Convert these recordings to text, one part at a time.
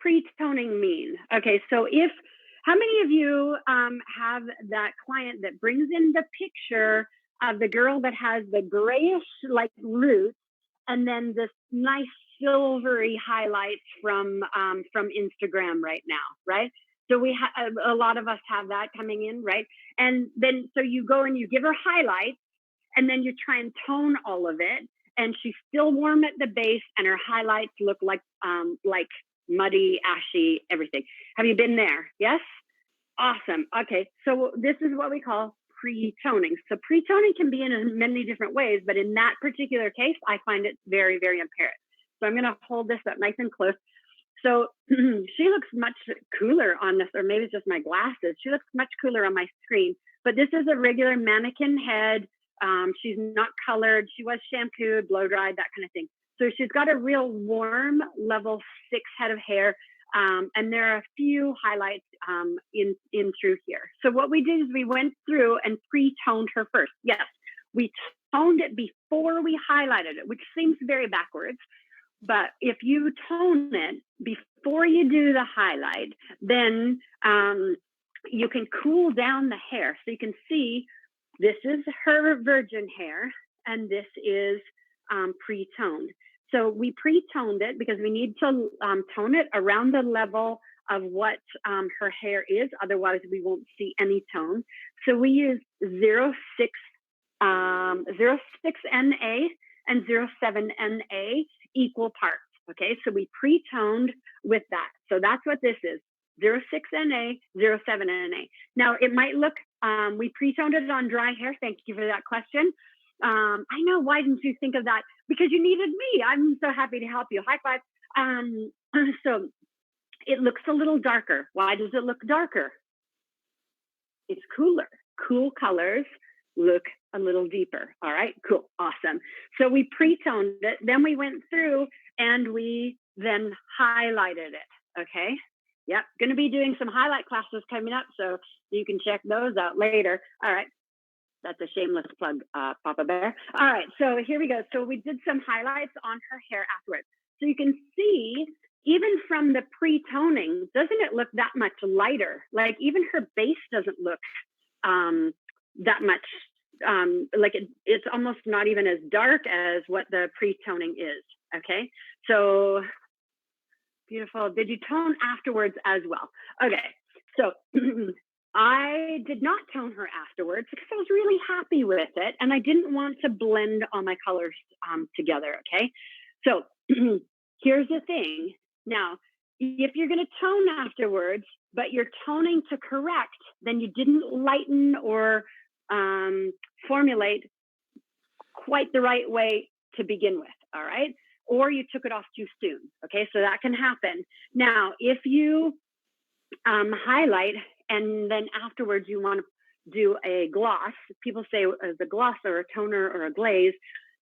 pre-toning mean? Okay, so how many of you have that client that brings in the picture of the girl that has the grayish like roots and then this nice silvery highlights from Instagram right now, right? So a lot of us have that coming in, right? And then so you go and you give her highlights, and then you try and tone all of it, and she's still warm at the base, and her highlights look like muddy, ashy, everything. Have you been there? Yes? Awesome. Okay, so this is what we call pre-toning. So pre-toning can be in many different ways, but in that particular case, I find it very, very imperative. So I'm going to hold this up nice and close. So she looks much cooler on this, or maybe it's just my glasses. She looks much cooler on my screen, but this is a regular mannequin head. She's not colored. She was shampooed, blow dried, that kind of thing. So she's got a real warm level 6 head of hair. And there are a few highlights in through here. So what we did is we went through and pre-toned her first. Yes, we toned it before we highlighted it, which seems very backwards. But if you tone it before you do the highlight, then you can cool down the hair. So you can see this is her virgin hair, and this is pre-toned. So we pre-toned it because we need to tone it around the level of what her hair is. Otherwise, we won't see any tone. So we use 06 NA and 07 NA equal parts. Okay, so we pre-toned with that. So that's what this is. 06 NA, 07 NA. Now, it might look, we pre-toned it on dry hair. Thank you for that question. I know, why didn't you think of that? Because you needed me. I'm so happy to help you. High five. So it looks a little darker. Why does it look darker? It's cooler. Cool colors look a little deeper. All right, cool, awesome. So we pre-toned it, then we went through and we then highlighted it, okay? Yep, gonna be doing some highlight classes coming up, so you can check those out later. All right, that's a shameless plug, Papa Bear. All right, so here we go. So we did some highlights on her hair afterwards. So you can see, even from the pre-toning, doesn't it look that much lighter? Like even her base doesn't look that much, like it's almost not even as dark as what the pre-toning is, okay? So beautiful. Did you tone afterwards as well? Okay, so I did not tone her afterwards because I was really happy with it and I didn't want to blend all my colors together, okay? So here's the thing. Now, if you're going to tone afterwards, but you're toning to correct, then you didn't lighten or formulate quite the right way to begin with, all right? Or you took it off too soon, okay? So that can happen. Now, if you highlight and then afterwards you want to do a gloss, people say the gloss or a toner or a glaze,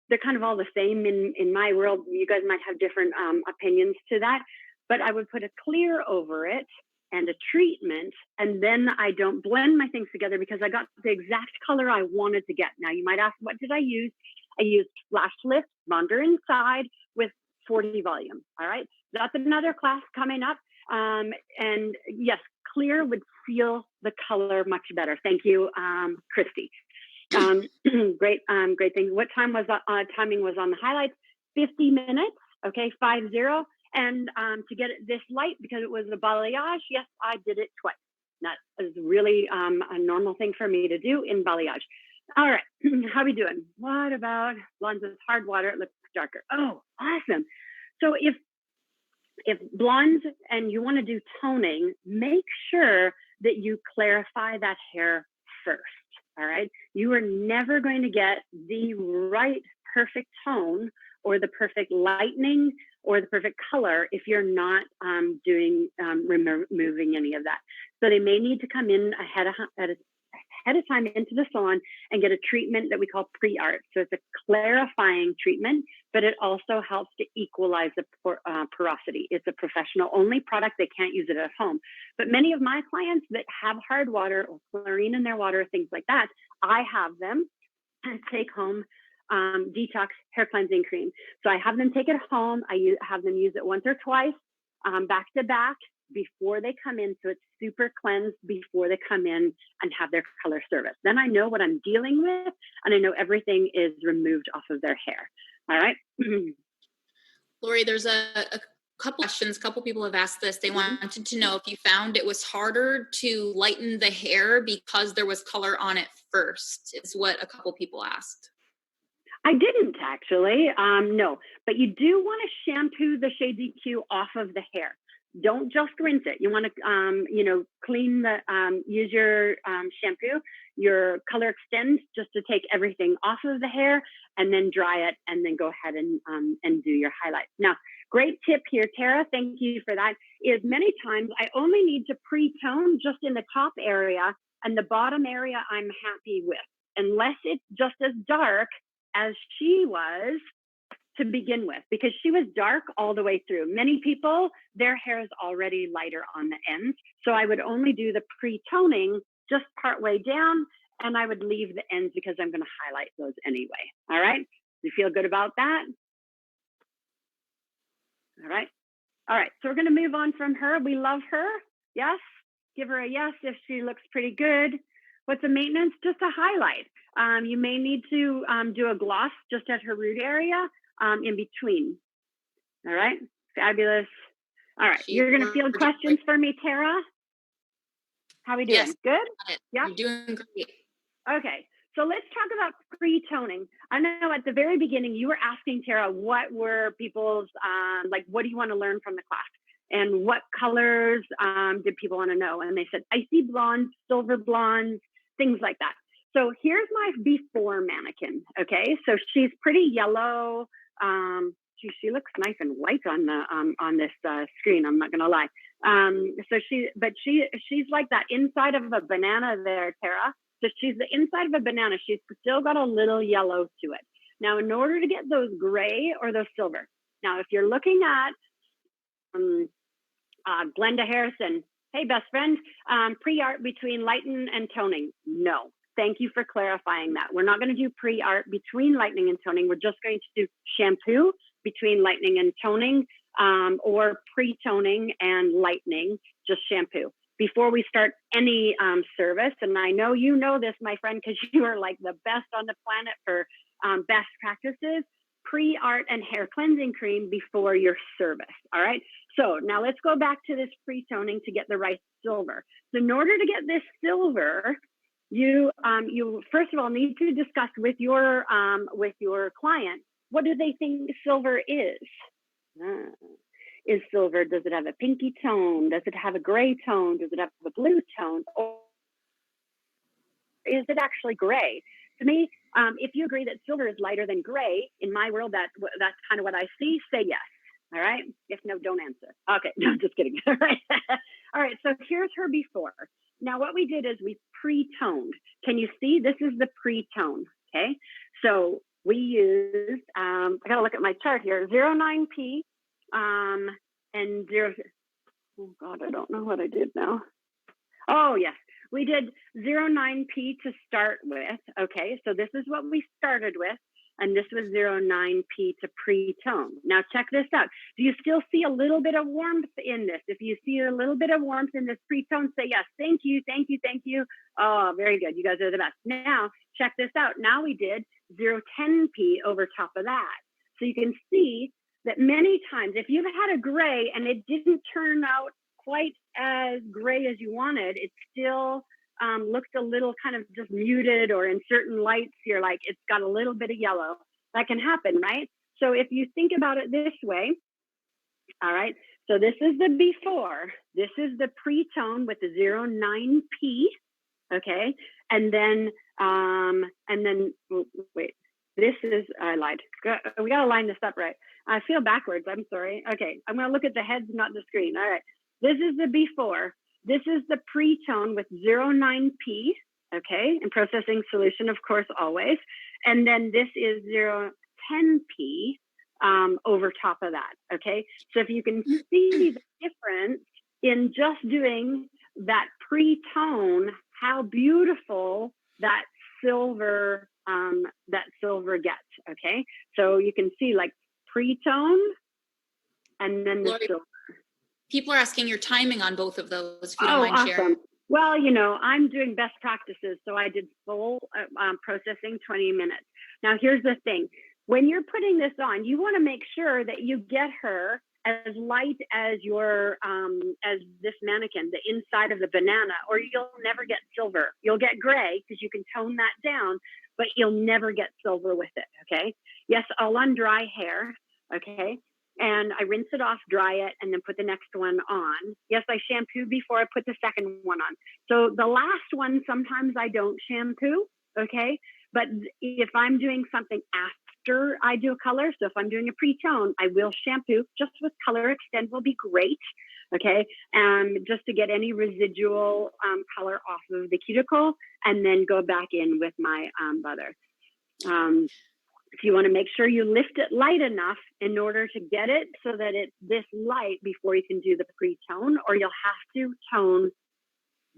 they're kind of all the same in my world. You guys might have different opinions to that, but I would put a clear over it and a treatment, and then I don't blend my things together because I got the exact color I wanted to get. Now you might ask, what did I use? I used Flash Lift, Bonder Inside with 40 volume, all right? That's another class coming up, and yes, clear would seal the color much better. Thank you, Christy. Great thing. What time was timing was on the highlights? 50 minutes, okay, 50. And to get it this light, because it was a balayage, yes, I did it twice. That is really a normal thing for me to do in balayage. All right, how we doing? What about blondes with hard water? It looks darker. Oh, awesome. So if blondes and you want to do toning, make sure that you clarify that hair first, all right? You are never going to get the right perfect tone or the perfect lightening or the perfect color if you're not removing any of that. So they may need to come in ahead of time into the salon and get a treatment that we call pre-art. So it's a clarifying treatment, but it also helps to equalize the porosity. It's a professional only product. They can't use it at home. But many of my clients that have hard water or chlorine in their water, things like that, I have them take home detox hair cleansing cream. So I have them take it home. I have them use it once or twice back to back before they come in. So it's super cleansed before they come in and have their color service. Then I know what I'm dealing with, and I know everything is removed off of their hair. All right. Lori, there's a couple questions. A couple people have asked this. They wanted to know if you found it was harder to lighten the hair because there was color on it first, is what a couple people asked. I didn't actually, no, but you do want to shampoo the Shades EQ off of the hair. Don't just rinse it. You want to, clean use your shampoo, your Color Extend, just to take everything off of the hair, and then dry it, and then go ahead and do your highlights. Now, great tip here, Tara. Thank you for that. Is many times I only need to pre-tone just in the top area, and the bottom area I'm happy with, unless it's just as dark as she was to begin with, because she was dark all the way through. Many people, their hair is already lighter on the ends. So I would only do the pre-toning just part way down, and I would leave the ends because I'm going to highlight those anyway. All right. You feel good about that? All right. All right. So we're going to move on from her. We love her. Yes. Give her a yes if she looks pretty good. What's a maintenance? Just a highlight. You may need to do a gloss just at her root area in between. All right. Fabulous. All right. You're going to field questions for me, Tara? How are we doing? Yes. Good? Yeah. You're doing great. Okay. So let's talk about pre-toning. I know at the very beginning, you were asking, Tara, what were people's, what do you want to learn from the class? And what colors did people want to know? And they said, icy blondes, silver blondes, things like that. So here's my before mannequin. Okay. So she's pretty yellow. She looks nice and white on this screen. I'm not going to lie. She's like that inside of a banana there, Tara. So she's the inside of a banana. She's still got a little yellow to it. Now, in order to get those gray or those silver. Now, if you're looking at Glenda Harrison, hey, best friend, pre-art between lighten and toning. No, thank you for clarifying that. We're not going to do pre-art between lightening and toning. We're just going to do shampoo between lightening and toning, or pre-toning and lightening, just shampoo. Before we start any service, and I know you know this, my friend, because you are like the best on the planet for best practices, pre-art and hair cleansing cream before your service, all right? So now let's go back to this pre-toning to get the right silver. So in order to get this silver, you first of all need to discuss with your client, what do they think silver is? Is silver, does it have a pinky tone? Does it have a gray tone? Does it have a blue tone? Or is it actually gray? To me, if you agree that silver is lighter than gray, in my world, that's kind of what I see, say yes. All right. If no, don't answer. Okay. No, just kidding. All right. All right. So here's her before. Now, what we did is we pre-toned. Can you see? This is the pre-tone. Okay. So we used, I got to look at my chart here, 09P and 0. Oh, God, I don't know what I did now. Oh, yes. We did 09P to start with. Okay. So this is what we started with. And this was 09P to pre-tone. Now check this out. Do you still see a little bit of warmth in this? If you see a little bit of warmth in this pre-tone, say yes. Thank you, thank you, thank you. Oh, very good. You guys are the best. Now check this out. Now we did 010P over top of that. So you can see that many times, if you've had a gray and it didn't turn out quite as gray as you wanted, it still looks a little kind of just muted, or in certain lights, you're like, it's got a little bit of yellow. That can happen, right? So if you think about it this way, all right, so this is the before, this is the pre-tone with the 09P, okay? And then, wait, this is, I lied. We got to line this up right. I feel backwards, I'm sorry. Okay, I'm going to look at the heads, not the screen. All right, this is the before. This is the pre-tone with 09P, okay, and processing solution, of course, always. And then this is 010P over top of that, okay? So if you can see the difference in just doing that pre-tone, how beautiful that silver gets, okay? So you can see like pre-tone and then the silver. People are asking your timing on both of those, if you don't mind sharing. Well, I'm doing best practices. So I did full processing 20 minutes. Now, here's the thing. When you're putting this on, you want to make sure that you get her as light as as this mannequin, the inside of the banana, or you'll never get silver. You'll get gray because you can tone that down, but you'll never get silver with it. Okay. Yes, all on dry hair. Okay. And I rinse it off, dry it, and then put the next one on. Yes, I shampoo before I put the second one on. So the last one, sometimes I don't shampoo. Okay. But if I'm doing something after I do a color, so if I'm doing a pre-tone, I will shampoo. Just with color extend will be great, okay? Just to get any residual color off of the cuticle, and then go back in with my butter. If you want to make sure you lift it light enough in order to get it so that it's this light before you can do the pre-tone, or you'll have to tone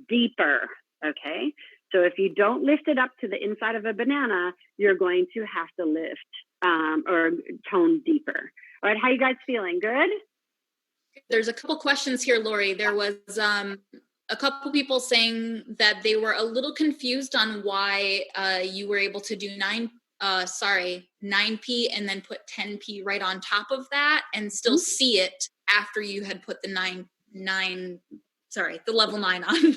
deeper, okay? So if you don't lift it up to the inside of a banana, you're going to have to lift or tone deeper. All right, how you guys feeling? Good? There's a couple questions here, Lori. There was a couple people saying that they were a little confused on why you were able to do 9p and then put 10p right on top of that and still see it after you had put the the level 9 on.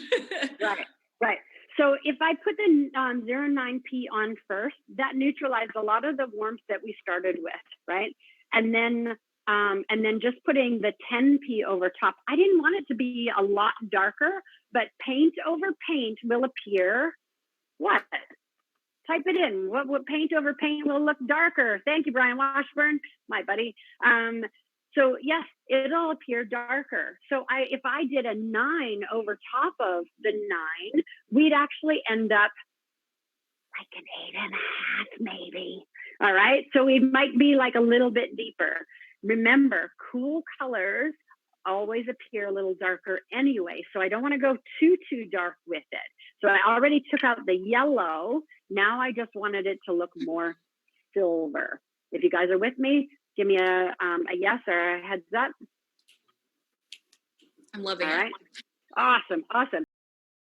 Right. So if I put the 09p on first, that neutralized a lot of the warmth that we started with, right? And then just putting the 10p over top. I didn't want it to be a lot darker, but paint over paint will appear what? Type it in. What paint over paint will look darker? Thank you, Brian Washburn, my buddy. So yes, it'll appear darker. So if I did a 9 over top of the 9, we'd actually end up like an 8.5 maybe. All right. So it might be like a little bit deeper. Remember, cool colors always appear a little darker anyway. So I don't want to go too dark with it. So I already took out the yellow. Now I just wanted it to look more silver. If you guys are with me, give me a yes or a heads up. I'm loving it. All right. Awesome.